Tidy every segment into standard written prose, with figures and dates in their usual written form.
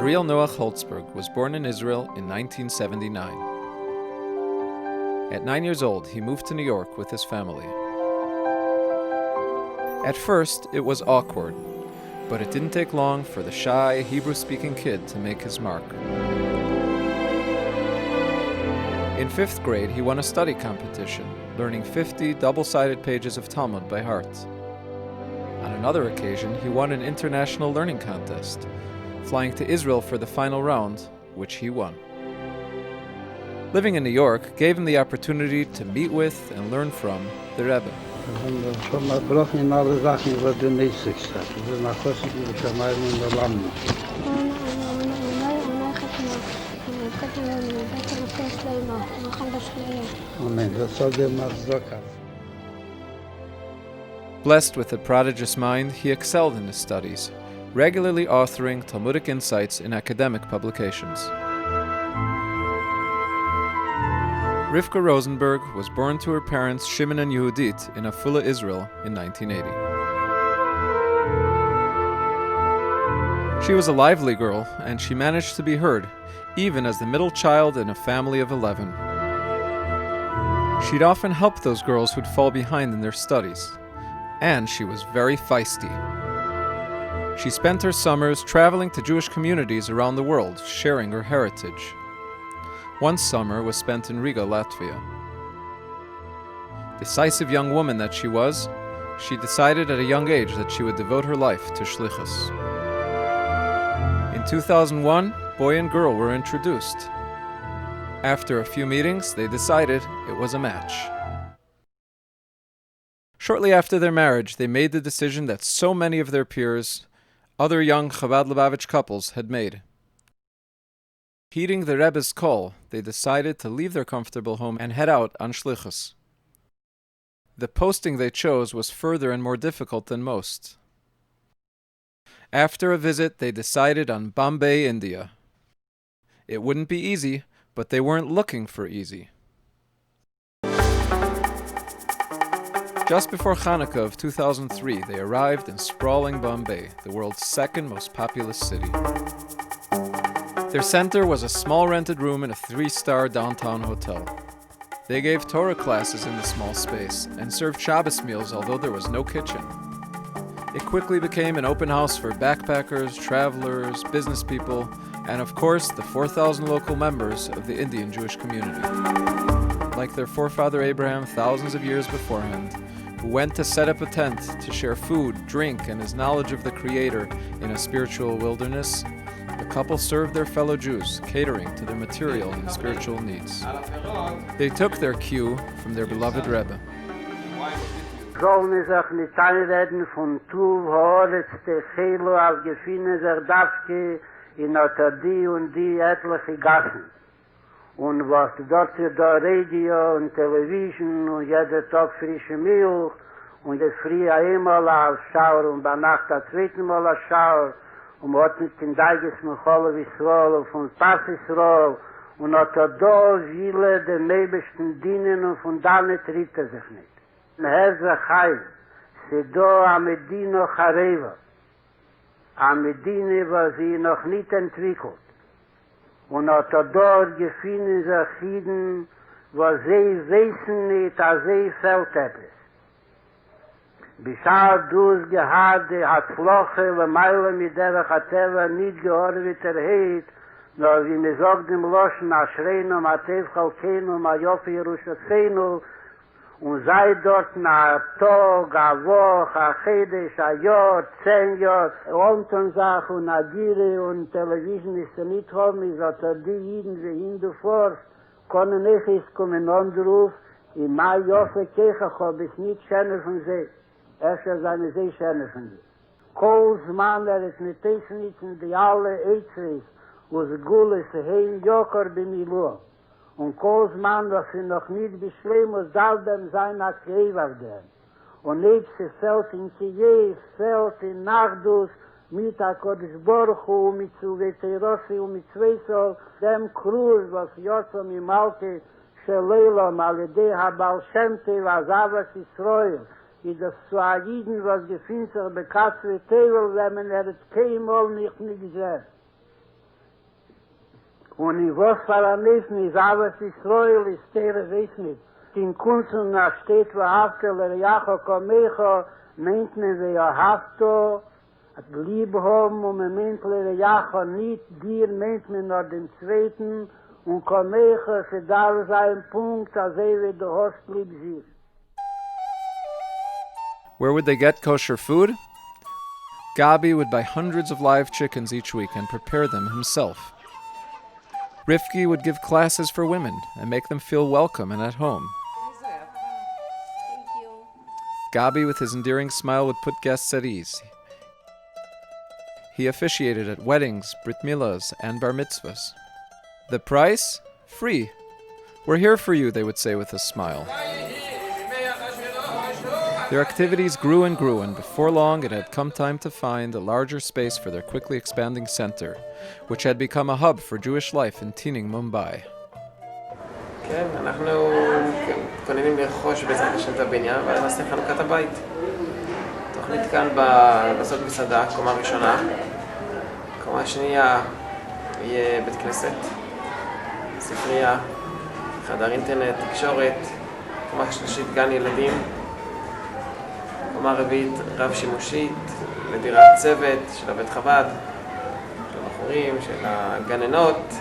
Gabriel Noach Holtzberg was born in Israel in 1979. At 9 years old, he moved to New York with his family. At first, it was awkward, but it didn't take long for the shy, Hebrew-speaking kid to make his mark. In 5th grade, he won a study competition, learning 50 double-sided pages of Talmud by heart. On another occasion, he won an international learning contest, flying to Israel for the final round, which he won. Living in New York gave him the opportunity to meet with and learn from the Rebbe. Blessed with a prodigious mind, he excelled in his studies, regularly authoring Talmudic insights in academic publications. Rivka Rosenberg was born to her parents Shimon and Yehudit in Afula, Israel in 1980. She was a lively girl, and she managed to be heard, even as the middle child in a family of 11. She'd often help those girls who'd fall behind in their studies, and she was very feisty. She spent her summers traveling to Jewish communities around the world, sharing her heritage. One summer was spent in Riga, Latvia. Decisive young woman that she was, she decided at a young age that she would devote her life to shlichus. In 2001, boy and girl were introduced. After a few meetings, they decided it was a match. Shortly after their marriage, they made the decision that so many of their peers, other young Chabad Lubavitch couples, had made. Heeding the Rebbe's call, they decided to leave their comfortable home and head out on shlichus. The posting they chose was further and more difficult than most. After a visit, they decided on Bombay, India. It wouldn't be easy, but they weren't looking for easy. Just before Hanukkah of 2003, they arrived in sprawling Bombay, the world's second most populous city. Their center was a small rented room in a 3-star downtown hotel. They gave Torah classes in the small space and served Shabbos meals, although there was no kitchen. It quickly became an open house for backpackers, travelers, business people, and of course the 4,000 local members of the Indian Jewish community. Like their forefather Abraham thousands of years beforehand, who went to set up a tent to share food, drink, and his knowledge of the Creator in a spiritual wilderness, the couple served their fellow Jews, catering to their material and spiritual needs. They took their cue from their beloved Rebbe. Sollen wir sich nicht einreden von Tuv, Horetz, Techelo, als gefühne sich Dafke in Otadi und die etliche Gassen. Und was dort da Radio und Television und jeder Tag frische Milch und das früh einmal als Schauer und bei Nacht das zweite Mal als Schauer und man hat nicht den Deiges mit Cholle Yisroel und von Pass Yisroel und hat da viele der Meibischten dienen und von da nicht riet sich nicht. Herze Chaim, se do a Medina Chareva, a Medina, was sie noch nicht entwickelt. Und hat dort gefunden sich Jiden, was sie wissen nicht, als sie fällt etwas. Bishar dus gehade hat Floche, le Meile mit der Chateva nicht gehorvet heit, nur wie mir sagt dem Loschen, Aschreinu, Matev Chalkeinu, Majofi Yerushaseinu, und sei dort na Tag, a Woch, a Chedesh, a Jahr, 10 Jahr, Omtonsach und Agire und Television ist nicht haben, ist hat die Jiden, wie Hindu vor, können nicht, ist kommen Anruf, in Mai Joffe Kechach, hab ich nicht schöner von sie, erst seine sehr schöner von sie. Kohlsmann, ist mit Tesnitzen, die alle Eitzris, wo es Gules, heim Jokar, bimiluah. Und Kohlsmann, was sie noch nicht beschleim, muss all dem sein, als Ewag der. Und nebst sie fällt in Kiew, fällt in Nachdus, mit HaKodesh Baruch Hu, mit Zuveterossi und mit Zweisol, dem Kruz, was Yotzom im Alte, Sheleilom, Alidei Habal Shemte, was Avas Yisroel, i das Suagiden, was gefinnt sich bekatze Tevel, wenn man keimol nicht gesehen. Und in was für ein Leben ist alles Israel, ist der weiß nicht. In Kunzen steht, wo Haftel, Jacho, Komecho, meint man, wie Haftel, hat Liebe haben, und man meint, Jacho, nicht dir, meint man nur den Zweiten, und Komecho, für da sein Punkt, als wie du hast lieb sich. Where would they get kosher food? Gabi would buy hundreds of live chickens each week and prepare them himself. Rifki would give classes for women and make them feel welcome and at home. Gabi, with his endearing smile, would put guests at ease. He officiated at weddings, brit milas, and bar mitzvahs. The price? Free. We're here for you, they would say with a smile. Their activities grew, and before long it had come time to find a larger space for their quickly expanding center, which had become a hub for Jewish life in teeming Mumbai. כן, אנחנו מתכוננים לרכוש בעזרת השם את הבניין ואז נעשה חנוכת הבית. תוכנית כאן לעשות מסעדה, קומה ראשונה. קומה שנייה יהיה בית כנסת, ספרייה, חדר אינטרנט, תקשורת. קומה שלישית גן ילדים. קומה רביעית רב שימושית, לדירת צוות של הבית חב"ד, של הבחורים, של הגננות.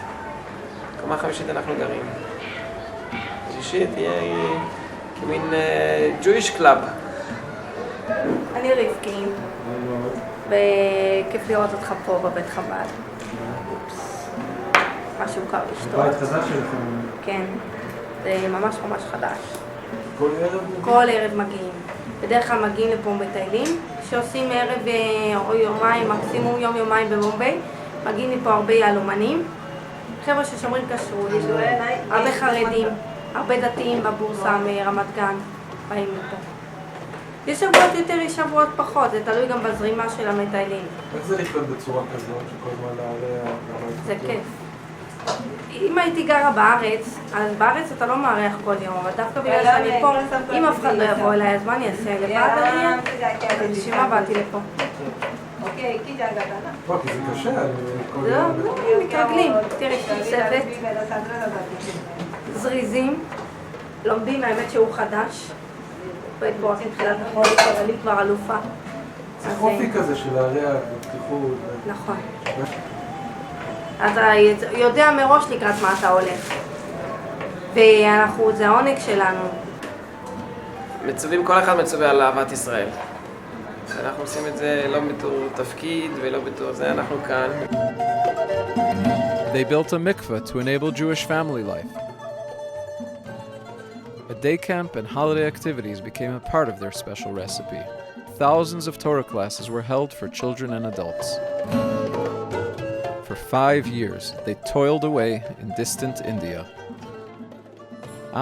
קומה חמישית אנחנו גרים. שישית יהיה כמין Jewish Club. אני רבקי, וכיף לראות אותך פה בבית חב"ד. משהו קר לשתות. בית חדש שלכם? כן, זה ממש חדש. כל ערב? כל ערב מגיעים. בדרך כלל מגיעים לפה מטיילים, שעושים ערב או יומיים, מקסימום יום-יומיים במומביי. מגיעים לפה הרבה יהלומנים. חבר'ה ששומרים כשרות, הרבה חרדים, הרבה דתיים בבורסה מרמת גן באים לפה. יש שבועות יותר, יש שבועות פחות, זה תלוי גם בזרימה של המטיילים. איך זה לחיות בצורה כזאת, שכל הזמן לארח? זה כיף. אם הייתי גרה בארץ, אז בארץ אתה לא מארח כל יום, אבל דווקא בגלל שאני פה, אם אף אחד לא יבוא אליי, אז מה אני אעשה? לבד אני אהיה? אז בשביל מה באתי לפה? כי זה קשה, לא, מתרגלים. תראה, יש לי צוות, זריזים, לומדים, האמת שהוא חדש. עובד פה רק מתחילת החודש, אבל אני כבר אלופה. זה חופי כזה של לארח ופתיחות. נכון. אתה יודע מראש לקראת מה אתה הולך. זה העונג שלנו. מצווים, כל אחד מצווה על אהבת ישראל. אנחנו עושים את זה לא בתור תפקיד ולא בתור זה, אנחנו כאן. They built a mikveh to enable Jewish family life. A day camp and holiday activities became a part of their special recipe. Thousands of Torah classes were held for children and adults. For 5 years, they toiled away in distant India.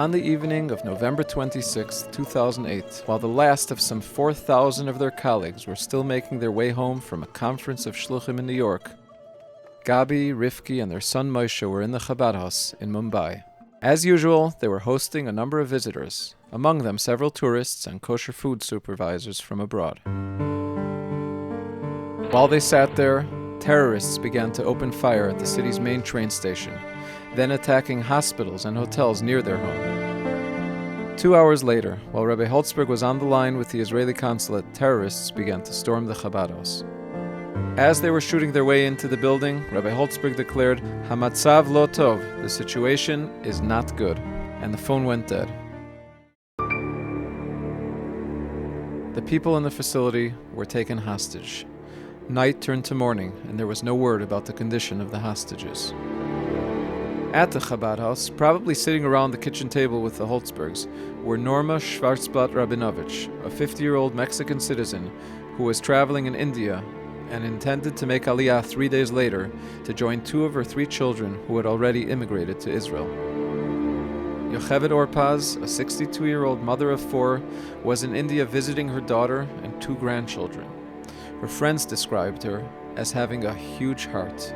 On the evening of November 26, 2008, while the last of some 4,000 of their colleagues were still making their way home from a conference of Shluchim in New York, Gabi, Rifki, and their son Moshe were in the Chabad house in Mumbai. As usual, they were hosting a number of visitors, among them several tourists and kosher food supervisors from abroad. While they sat there, terrorists began to open fire at the city's main train station, then attacking hospitals and hotels near their home. 2 hours later, while Rabbi Holtzberg was on the line with the Israeli consulate, terrorists began to storm the Chabad house. As they were shooting their way into the building, Rabbi Holtzberg declared, "Hamatzav lo tov," the situation is not good, and the phone went dead. The people in the facility were taken hostage. Night turned to morning, and there was no word about the condition of the hostages. At the Chabad house, probably sitting around the kitchen table with the Holtzbergs, were Norma Schwarzblatt-Rabinovich, a 50-year-old Mexican citizen who was traveling in India and intended to make Aliyah 3 days later to join 2 of her 3 children who had already immigrated to Israel. Yocheved Orpaz, a 62-year-old mother of 4, was in India visiting her daughter and 2 grandchildren. Her friends described her as having a huge heart.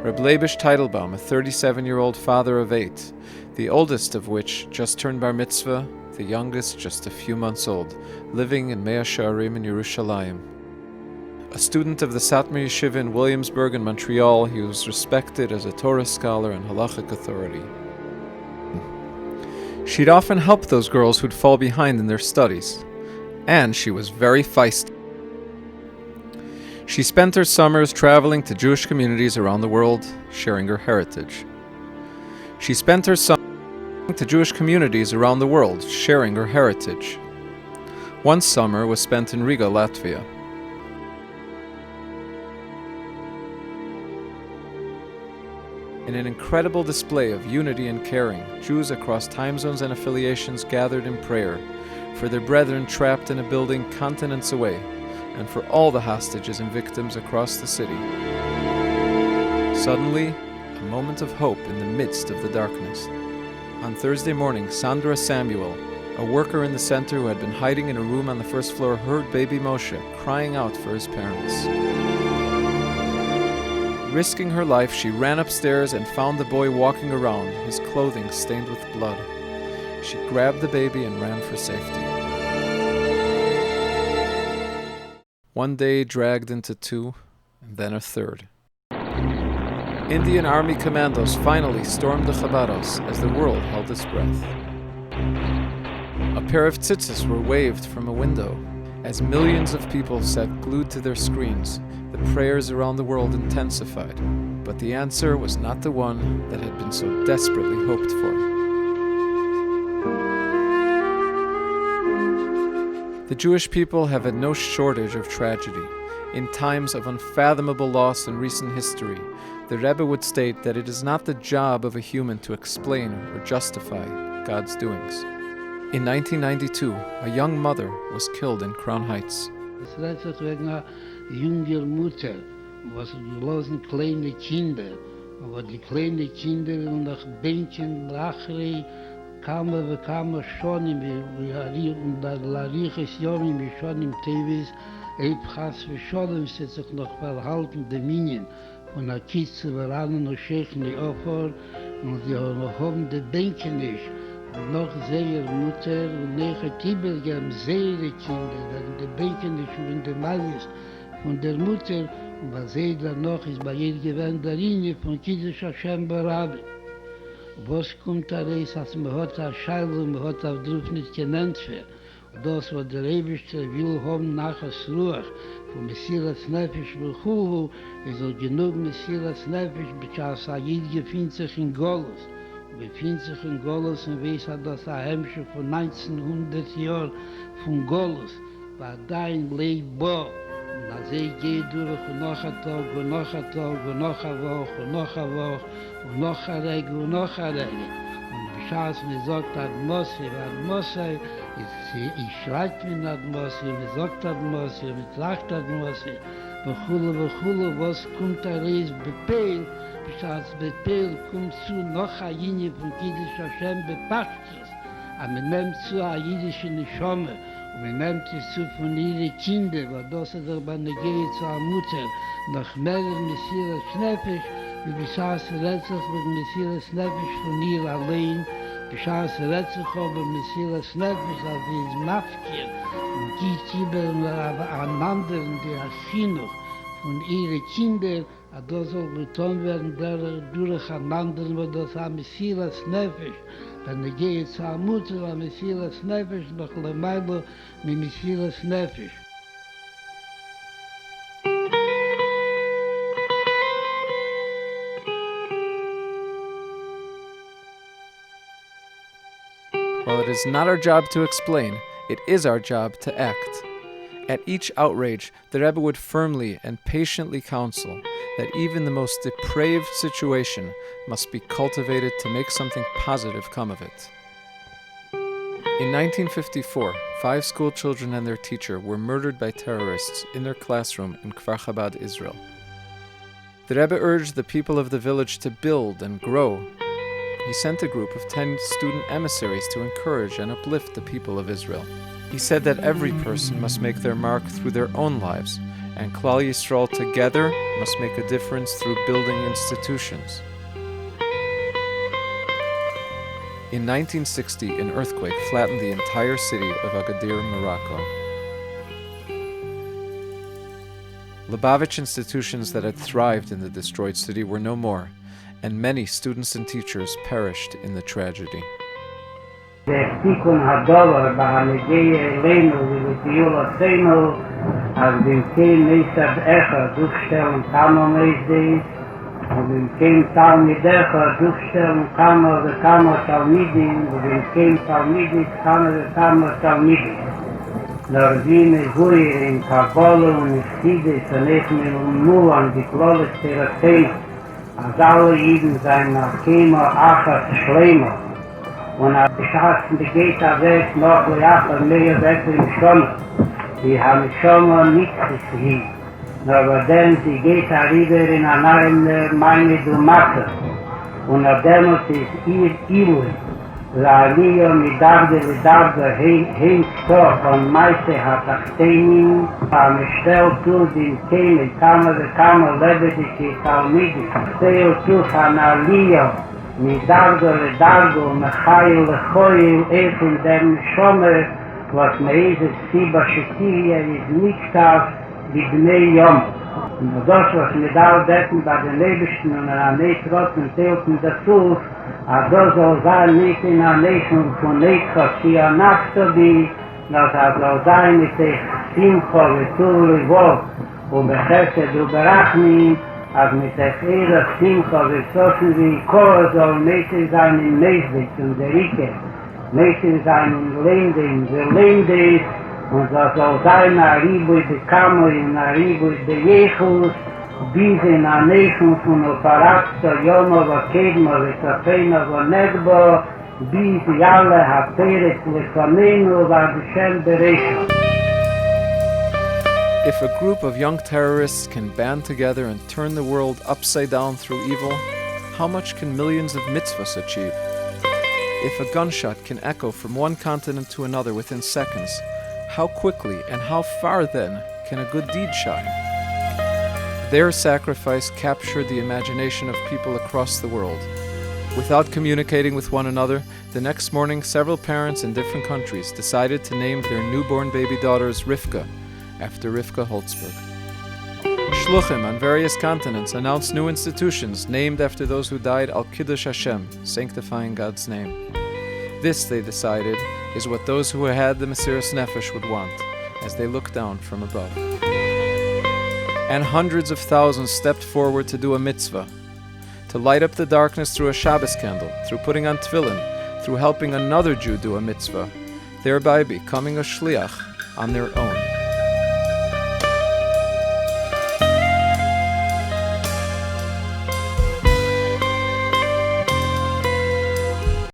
Reb Leibish Teitelbaum, a 37-year-old father of 8, the oldest of which just turned bar mitzvah, the youngest just a few months old, living in Mea Shearim in Yerushalayim. A student of the Satmar Yeshiva in Williamsburg and Montreal, he was respected as a Torah scholar and halachic authority. She'd often help those girls who'd fall behind in their studies, and she was very feisty. She spent her summers traveling to Jewish communities around the world, sharing her heritage. She spent her summers traveling to Jewish communities around the world, sharing her heritage. One summer was spent in Riga, Latvia. In an incredible display of unity and caring, Jews across time zones and affiliations gathered in prayer for their brethren trapped in a building continents away, and for all the hostages and victims across the city. Suddenly, a moment of hope in the midst of the darkness. On Thursday morning, Sandra Samuel, a worker in the center who had been hiding in a room on the first floor, heard baby Moshe crying out for his parents. Risking her life, she ran upstairs and found the boy walking around, his clothing stained with blood. She grabbed the baby and ran for safety. One day dragged into two, and then a third. Indian Army commandos finally stormed the Chabad house as the world held its breath. A pair of tzitzis were waved from a window. As millions of people sat glued to their screens, the prayers around the world intensified, but the answer was not the one that had been so desperately hoped for. The Jewish people have had no shortage of tragedy. In times of unfathomable loss in recent history, the Rebbe would state that it is not the job of a human to explain or justify God's doings. In 1992, a young mother was killed in Crown Heights. Es redet sich wegen einer jungen Mutter, was gelassen kleine Kinder, aber die kleinen Kinder und nach Bänkchen, Lachrei, kamen schon im Lariches Jomim, schon im Tevis, Eibchas für Scholem, sie sich noch verhalten, die Minien von der Kitze, Veranen und Schechen, die Opfer, und sie haben die Bänke nicht. Noch sehr Mutter und nachher Tibelgam sehr Kinder, weil die Bänke nicht und die Mannes von der Mutter, und was sie dann noch ist bei ihr gewähnt der Linie von Kiddush Hashem Barabi. Was kommt da raus, als man hat eine Scheile und man hat auf Druck nicht genannt für. Das, was der Ewigste will haben nach der Ruach, von Messias Nefesh Bechuhu, ist auch genug Messias Nefesh, because Ayid befindet sich in Golus. Befindet sich in Golus und weiß, dass ein Hemmschiff von 1900 Jahren von Golus war da in Leibo. Und als geht durch und noch ein Tag und noch ein Tag und noch eine Woche und noch eine Woche und noch eine Regel und noch eine Regel. Und beschaß mir sagt Atmosphäre, ich schreit mir Atmosphäre, mir sagt Atmosphäre, mir tracht Atmosphäre. Bechule, was kommt da reis bepeil, beschaß bepeil, kommt zu noch eine Linie von Kiddush Hashem bepachtes. Aber man nimmt zu eine jüdische Neshome und man nimmt es zu von ihren Kindern, weil das ist aber eine Gehe zu einer Mutter, nach mehreren Messias Nefesh, wie beschaß letztlich mit Messias Nefesh von ihr allein, beschaß letztlich aber Messias Nefesh, als sie es Mafkir, und geht übereinander in der Chinuch von ihren Kindern, das soll getan werden durcheinander, weil das ein Messias Nefesh. Wenn ich gehe zu einer Mutter, ein Messias Nefesh, noch Lemailo mit Messias Nefesh. While it is not our job to explain, it is our job to act. At each outrage, the Rebbe would firmly and patiently counsel that even the most depraved situation must be cultivated to make something positive come of it. In 1954, 5 school children and their teacher were murdered by terrorists in their classroom in Kfar Chabad, Israel. The Rebbe urged the people of the village to build and grow. He sent a group of 10 student emissaries to encourage and uplift the people of Israel. He said that every person must make their mark through their own lives, and Klal Yisrael together must make a difference through building institutions. In 1960, an earthquake flattened the entire city of Agadir, Morocco. Lubavitch institutions that had thrived in the destroyed city were no more, and many students and teachers perished in the tragedy. תיקון הדולר בהנהגי אלינו ולטיול עשינו, אז במקום נסד אחד דופשטלן כמה מייסדיס, ובמקום תלמיד אחד דופשטלן כמה וכמה תלמידים, ובמקום תלמידים כמה וכמה תלמידים. נרדים מגויר עם קבולה ונפסידס ונחמן ומולן דקלולת תרתנו, אז alle Jiden sein nach Kema Achas Schleimer. Und als ich hasse, die geht da weg, noch Leachar, mehr weg im Schommer. Die haben schon mal nichts gesehen. Aber dann, sie geht da rüber in eine meine Dumatte. Und ab dem ist ihr Ilu. La'aliyah midavde lidavde hein stof und meiste hat achtenim am stel tu din keme kama de kama lebedike talmidi stel tu hanaliyah midavde lidavde mechayil lechoyil efin dem shomer was meize siba shekiria is niktav libnei yom. Und das, was mir da decken bei den Lebischen und an der Trotten teilten dazu, also soll sein nicht in der Nation von Neitchas, die an Nachtobi, dass soll sein mit der Simcha, Vitul, Livov, und Bechesed, Uberachni, als mit der Ehre, Simcha, Vizoschen, wie Kor soll nicht sein in Meiswitz und der Rike, nicht sein in Lending, der Lending, und das soll sein, Aribui de Kamoi, Aribui de Jechus, bis in der Nation von Operatza, Yomova, Kedma, Vitafena, Vonegbo, bis Yale, Haperet, Lefanenu, Vadishem, Beresha. If a group of young terrorists can band together and turn the world upside down through evil, how much can millions of mitzvahs achieve? If a gunshot can echo from one continent to another within seconds, how quickly and how far then can a good deed shine? Their sacrifice captured the imagination of people across the world. Without communicating with one another, the next morning several parents in different countries decided to name their newborn baby daughters Rivka, after Rivka Holzberg. Shluchim on various continents announced new institutions named after those who died al Kiddush Hashem, sanctifying God's name. This, they decided, is what those who had the Mesiras Nefesh would want, as they looked down from above. And hundreds of thousands stepped forward to do a mitzvah, to light up the darkness through a Shabbos candle, through putting on tefillin, through helping another Jew do a mitzvah, thereby becoming a shliach on their own.